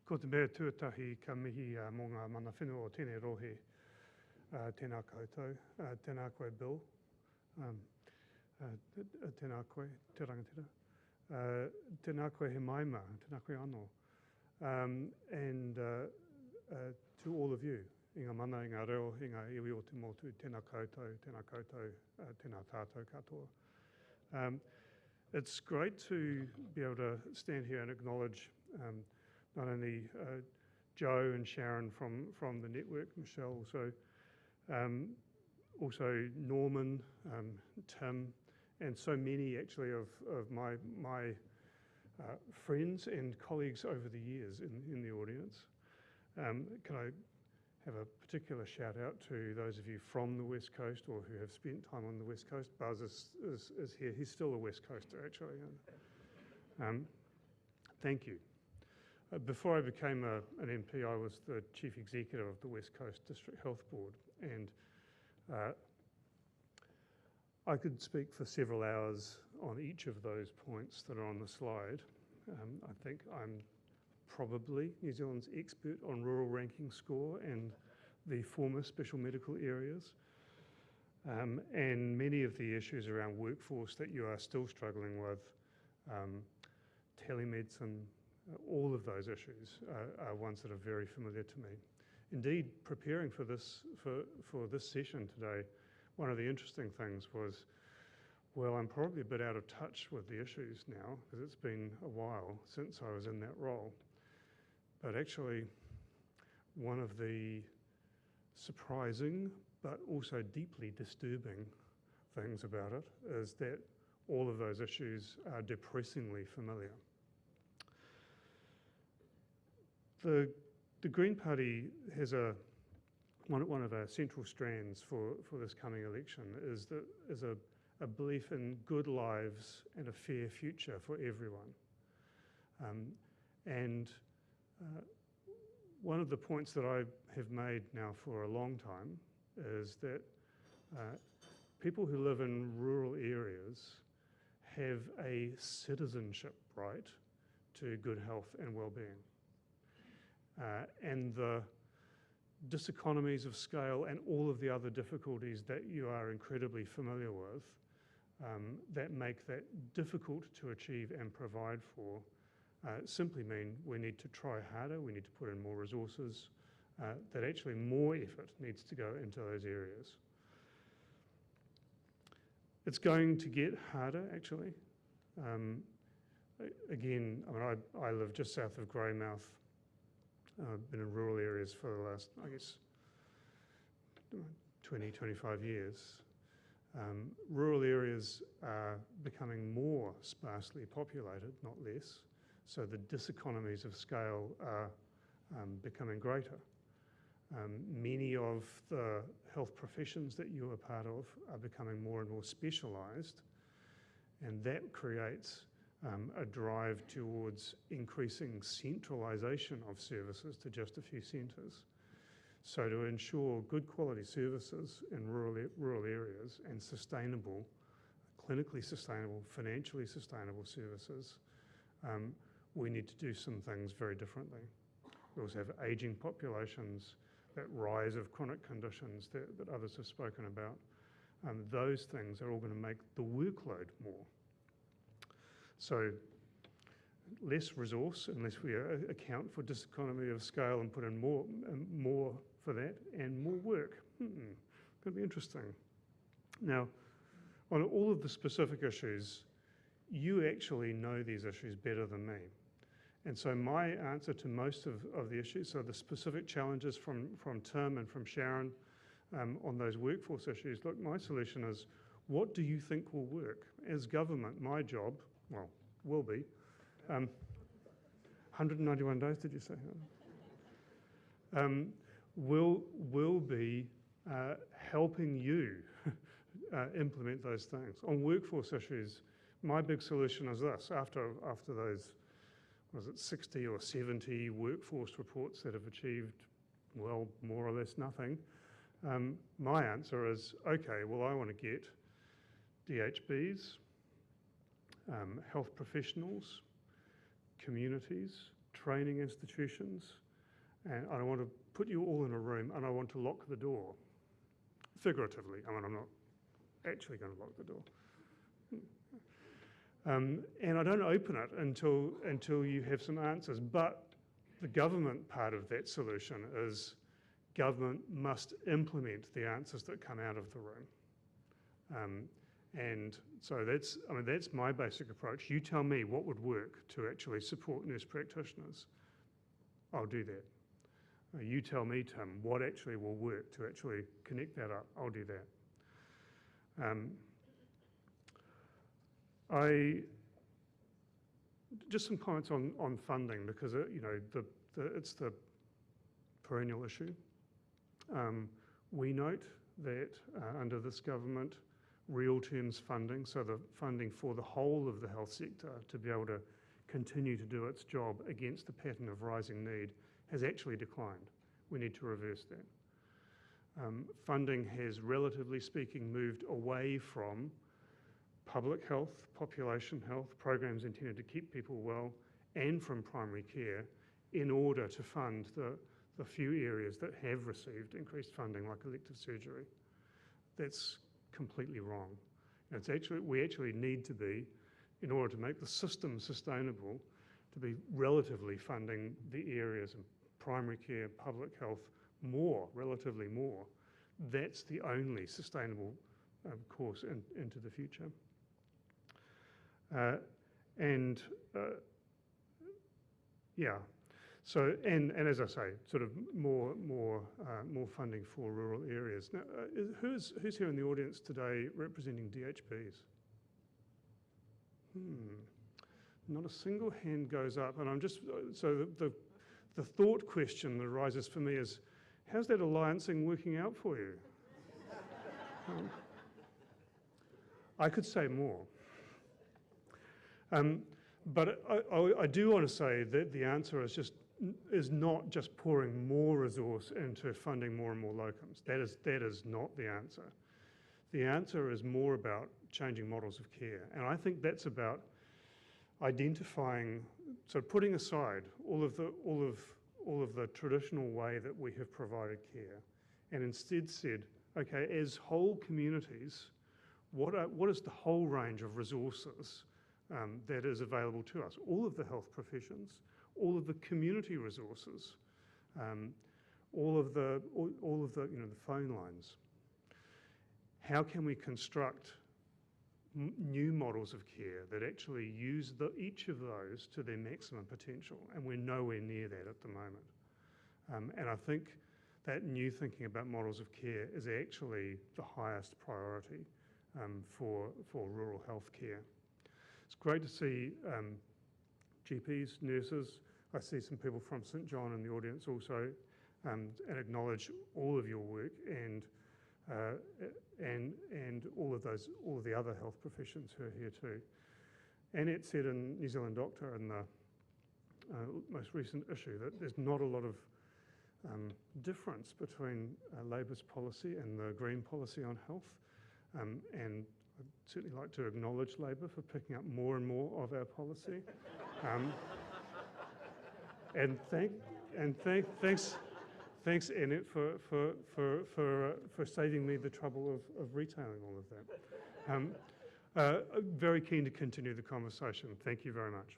Ko te mea tuatahi ka mihi mō ngā mana whenua o tēnei rohe. Tēnā koutou, tēnā koe Bill, tēnā koe, te rangatira. Tēnā koe he maima, tēnā koe anō. And to all of you, i ngā mana, i ngā reo, i ngā iwi o te motu, tēnā koutou, tēnā tātou katoa. It's great to be able to stand here and acknowledge not only Joe and Sharon from the network, Michelle also Norman, Tim, and so many actually of my friends and colleagues over the years in the audience. Can I have a particular shout out to those of you from the West Coast or who have spent time on the West Coast? Buzz is here. He's still a West Coaster actually. Thank you. Before I became an MP, I was the Chief Executive of the West Coast District Health Board, and I could speak for several hours on each of those points that are on the slide. I think I'm probably New Zealand's expert on rural ranking score and the former special medical areas, and many of the issues around workforce that you are still struggling with, telemedicine, all of those issues are ones that are very familiar to me. Indeed, preparing for this session today, one of the interesting things was, well, I'm probably a bit out of touch with the issues now because it's been a while since I was in that role. But actually, one of the surprising but also deeply disturbing things about it is that all of those issues are depressingly familiar. The Green Party has one of our central strands for this coming election is a belief in good lives and a fair future for everyone. One of the points that I have made now for a long time is that people who live in rural areas have a citizenship right to good health and well-being. And the diseconomies of scale and all of the other difficulties that you are incredibly familiar with that make that difficult to achieve and provide for simply mean we need to try harder, we need to put in more resources, that actually more effort needs to go into those areas. It's going to get harder actually. Again, I live just south of Greymouth. I've been in rural areas for the last, I guess, 20, 25 years. Rural areas are becoming more sparsely populated, not less, so the diseconomies of scale are becoming greater. Many of the health professions that you are part of are becoming more and more specialised, and that creates a drive towards increasing centralisation of services to just a few centres. So to ensure good quality services in rural areas and sustainable, clinically sustainable, financially sustainable services, we need to do some things very differently. We also have ageing populations, that rise of chronic conditions that others have spoken about. Those things are all going to make the workload more. So less resource unless we account for diseconomy of scale and put in more for that, and more work. Going to be interesting. Now, on all of the specific issues, you actually know these issues better than me. And so my answer to most of the issues, so the specific challenges from Tim and from Sharon on those workforce issues, look, my solution is, what do you think will work? As government, my job, well, will be, 191 days, did you say? Will be helping you implement those things. On workforce issues, my big solution is this. After those, was it 60 or 70 workforce reports that have achieved, well, more or less nothing, my answer is, okay, well, I want to get DHBs, health professionals, communities, training institutions, and I want to put you all in a room and I want to lock the door, figuratively. I mean, I'm not actually going to lock the door. And I don't open it until you have some answers. But the government part of that solution is government must implement the answers that come out of the room. And so that's my basic approach. You tell me what would work to actually support nurse practitioners. I'll do that. You tell me, Tim, what actually will work to actually connect that up. I'll do that. Just some comments on funding, because it's the perennial issue. We note that under this government, real terms funding, so the funding for the whole of the health sector to be able to continue to do its job against a pattern of rising need, has actually declined. We need to reverse that. Funding has, relatively speaking, moved away from public health, population health, programs intended to keep people well, and from primary care, in order to fund the few areas that have received increased funding, like elective surgery. That's completely wrong. We actually need to be, in order to make the system sustainable, to be relatively funding the areas of primary care, public health, relatively more. That's the only sustainable course into the future. So, and as I say, sort of more funding for rural areas. Now, who's here in the audience today representing DHBs? Not a single hand goes up, and I'm just, so the thought question that arises for me is, how's that alliancing working out for you? I could say more. But I do want to say that the answer is not just pouring more resource into funding more and more locums. That is not the answer. The answer is more about changing models of care, and I think that's about identifying, so putting aside all of the traditional way that we have provided care, and instead said, okay, as whole communities, what is the whole range of resources that is available to us? All of the health professions, all of the community resources, all of the the phone lines. How can we construct new models of care that actually use each of those to their maximum potential? And we're nowhere near that at the moment. And I think that new thinking about models of care is actually the highest priority for rural health care. It's great to see GPs, nurses. I see some people from St John in the audience also, and acknowledge all of your work and all of the other health professions who are here too. Annette said in New Zealand Doctor in the most recent issue that there's not a lot of difference between Labour's policy and the Green policy on health, and I'd certainly like to acknowledge Labour for picking up more and more of our policy. Thanks Annette for saving me the trouble of retailing all of that. Very keen to continue the conversation. Thank you very much.